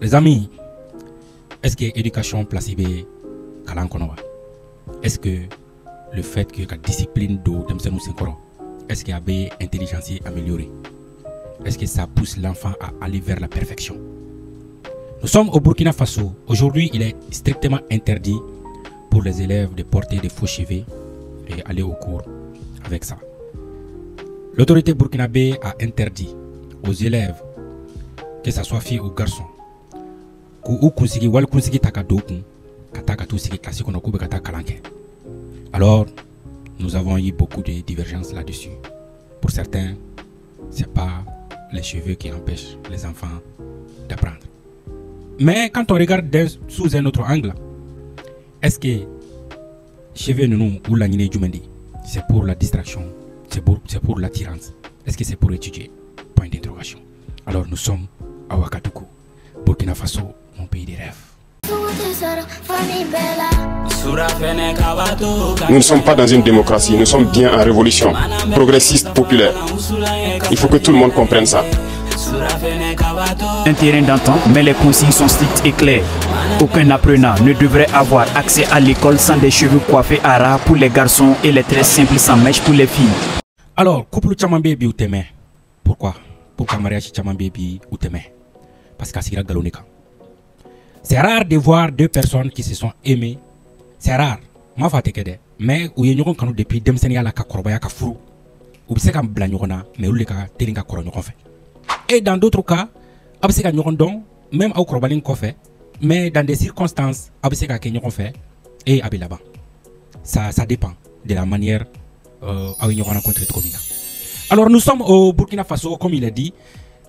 Les amis, est-ce que l'éducation placée kalan konoba? Est-ce que le fait que la discipline d'eau d'Amsenou Sinkoro, est-ce qu'il y avait intelligence améliorée? Est-ce que ça pousse l'enfant à aller vers la perfection? Nous sommes au Burkina Faso. Aujourd'hui, il est strictement interdit pour les élèves de porter des faux cheveux et aller au cours avec ça. L'autorité burkinabé a interdit aux élèves, que ce soit filles ou garçons, alors, nous avons eu beaucoup de divergences là-dessus. Pour certains, ce n'est pas les cheveux qui empêchent les enfants d'apprendre. Mais quand on regarde sous un autre angle, est-ce que cheveux nous ou la c'est pour la distraction, c'est pour l'attirance? Est-ce que c'est pour étudier? Point d'interrogation. Alors nous sommes à Ouagadougou, Burkina Faso, mon pays des rêves. Nous ne sommes pas dans une démocratie, nous sommes bien en révolution, progressiste, populaire. Il faut que tout le monde comprenne ça. Un terrain d'entente, mais les consignes sont strictes et claires. Aucun apprenant ne devrait avoir accès à l'école sans des cheveux coiffés à ras pour les garçons et les tresses simples sans mèche pour les filles. Alors, couple Chamambé ou Témé. Pourquoi? Pourquoi mariage Chamambé ou Témé? Parce que c'est Galoneka. C'est rare de voir deux personnes qui se sont aimées. C'est rare. Ma fatekede. Mais où y a quand depuis Demsenia la Kakorobaya Kafru. Ou c'est comme Blagnona, mais où les cas Telinga Korono fait. Et dans d'autres cas, Abseka Nyorondon, même au Krobalin Kofé, mais dans des circonstances, Abseka Kenyon fait et Abilaba. Ça dépend de la manière à une rencontre de commune. Alors nous sommes au Burkina Faso, comme il a dit.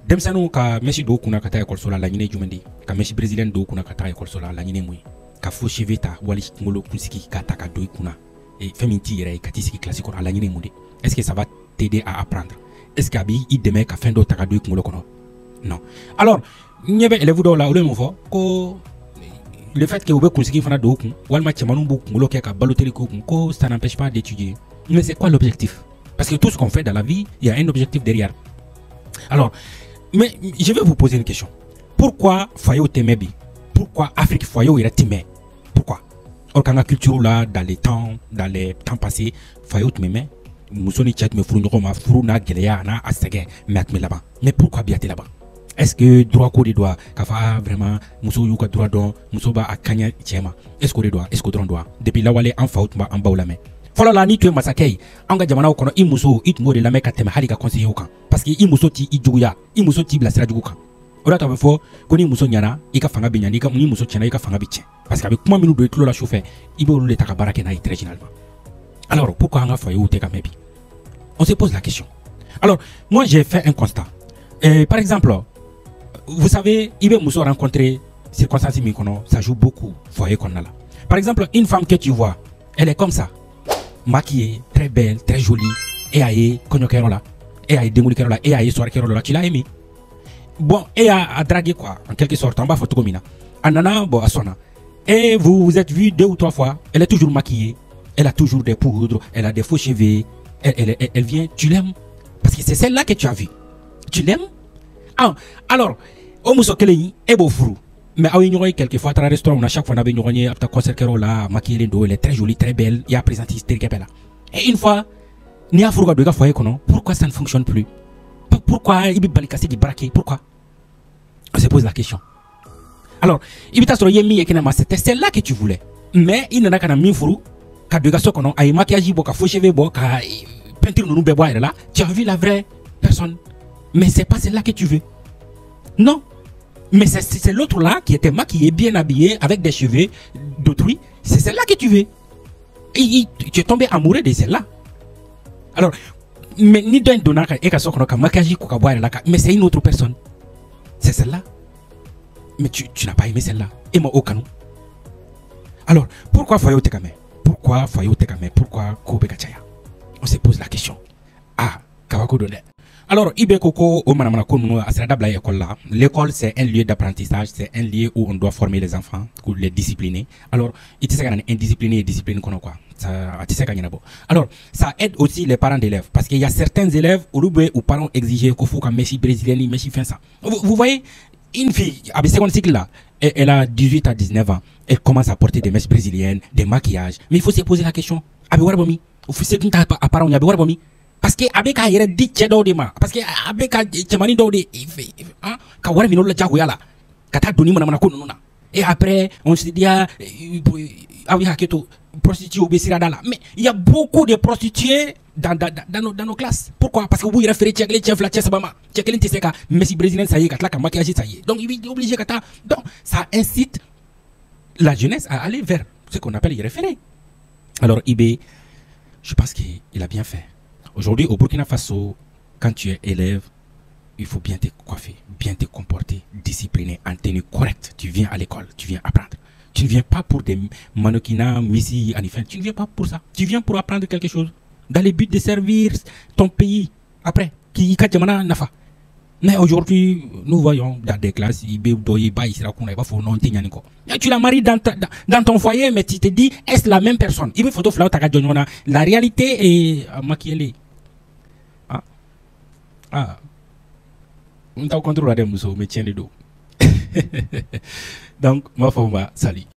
Demsano ka meshi do kuna kata école sola la nyine jumendi ka meshi brésilien do kuna kata école sola la nyine mui ka fo cheveta wali ngolo kunsiki kata ka do kuna et feminti yere katisiki classique la nyine mundi. Est-ce que ça va t'aider à apprendre? Est-ce qu'abi il demain ka fin do taka do ngolo kono? Non. Alors nyebe élève do la ole mo fo ko le fait que vous kunsiki fana do kun wal ma chemanu bu ngolo ke ka baloteli ko ça n'empêche pas d'étudier. Mais c'est quoi l'objectif? Parce que tout ce qu'on fait dans la vie, il y a un objectif derrière. Alors, mais je vais vous poser une question. Pourquoi Fayo Temebi? Pourquoi Afrique Fayo ira Temé? Pourquoi? Or quand la culture là, dans les temps passés, Fayo Temé, Moussoni Tchat me fourni Roma, Furuna, Gelea, na Asege, mais là-bas. Mais pourquoi bien là-bas? Est-ce que droit qu'on doit, Kafa vraiment, Mousso Yuka droit don, Moussoba à Kanya Tchema? Est-ce qu'on doit? Est-ce qu'on doit? Depuis là où aller en faute, en bas ou la main. Follow la ni tu masakei anga jamana ko no imuso itmo de la meka tema halika conseiller okan parce que imuso ti ijuya imuso ti blasira jugukan ora ta fo ko ni imuso nyana ika fanga be nyani ka ni imuso chena ika fanga biche parce que avec comment minu de tout la chauffer ibe le taka barake na très généralement. Alors pourquoi anga foyer ou te kamebi? On se pose la question. Alors moi j'ai fait un constat. Par exemple, vous savez ibe muso rencontrer circonstances mikono ça joue beaucoup foyer qu'on a là. Par exemple une femme que tu vois elle est comme ça, maquillée, très belle, très jolie, et aïe, cognoquero là, et aïe, démolikero là, et aïe, soirquero là, tu l'as aimé. Bon, et à draguer quoi, en quelque sorte, en bas, photo comme ça. Anana, bon, à sona. Et vous vous êtes vu 2 ou 3 fois, elle est toujours maquillée, elle a toujours des poudres, elle a des faux cheveux, elle vient, tu l'aimes. Parce que c'est celle-là que tu as vue. Tu l'aimes? Ah, alors, au mousso kelei, et beau frou. Mais à une quelquefois, à un restaurant, on a chaque fois, on a beigné, à ta concert, là, maquillée, elle est très jolie, très belle, il y a présenté hystérique, là. Et une fois, ni à Fourouga de Gafoye, pourquoi ça ne fonctionne plus? Pourquoi il y a cassé du braquet? Pourquoi? On se pose la question. Alors, il y a c'était celle-là que tu voulais. Mais il n'y en a qu'un mi fourou, qu'à deux garçons qu'on a maquillage, qu'à faux cheveux, qu'à peinture, nous bébois, là. Tu as vu la vraie personne. Mais c'est pas celle-là que tu veux. Non. Mais c'est l'autre là qui était maquillé, bien habillé, avec des cheveux d'autrui. C'est celle-là que tu veux. Et tu es tombé amoureux de celle-là. Alors, mais ni d'un donnant et qu'à ce qu'on a maquillé, mais c'est une autre personne. C'est celle-là. Mais tu n'as pas aimé celle-là. Et moi, aucun. Alors, pourquoi Fayo Tekame? Pourquoi Fayo Tekame? Pourquoi Kobe Kachaya? On se pose la question. Ah, Kawako Done. Alors, l'école c'est un lieu d'apprentissage, c'est un lieu où on doit former les enfants, pour les discipliner. Alors, il y a indiscipliné et discipliné quoi. Alors, ça aide aussi les parents d'élèves parce qu'il y a certains élèves où parents exigent qu'il faut qu'un messie brésilien, messie fait ça. Vous voyez, Une fille, à seconde cycle là, elle a 18 à 19 ans. Elle commence à porter des mèches brésiliennes, des maquillages. Mais il faut se poser la question. Abe officier qui t'a apparent, il y a Warbomi. Parce que avec a yere dit chedo de ma. Parce que avec a chemani do de hein, ka wara mino la jago yala. Kata doni mana ko nuna. Et après, on se dit ah oui haketo prostituées au Bessiradala. Mais il y a beaucoup de prostituées dans nos classes. Pourquoi? Parce que vous référez tchèque les chefs la tchèque sabama. Tchèque les tchèque mais si brésilien ça y est, katla ka maquillage ça y est. Donc il est obligé kata. Donc ça incite la jeunesse à aller vers ce qu'on appelle y référer. Alors IB, je pense qu'il a bien fait. Aujourd'hui, au Burkina Faso, quand tu es élève, il faut bien te coiffer, bien te comporter, discipliné, en tenue correcte. Tu viens à l'école, tu viens apprendre. Tu ne viens pas pour des mannequinats, missi, anifin. Tu ne viens pas pour ça. Tu viens pour apprendre quelque chose. Dans le but de servir ton pays. Après, qui nafa. Mais aujourd'hui, nous voyons dans des classes, tu la maries dans ton foyer, mais tu te dis, est-ce la même personne? La réalité est maquillée. On t'a contrôlé, mais tiens les dos. Donc, ma femme va salut.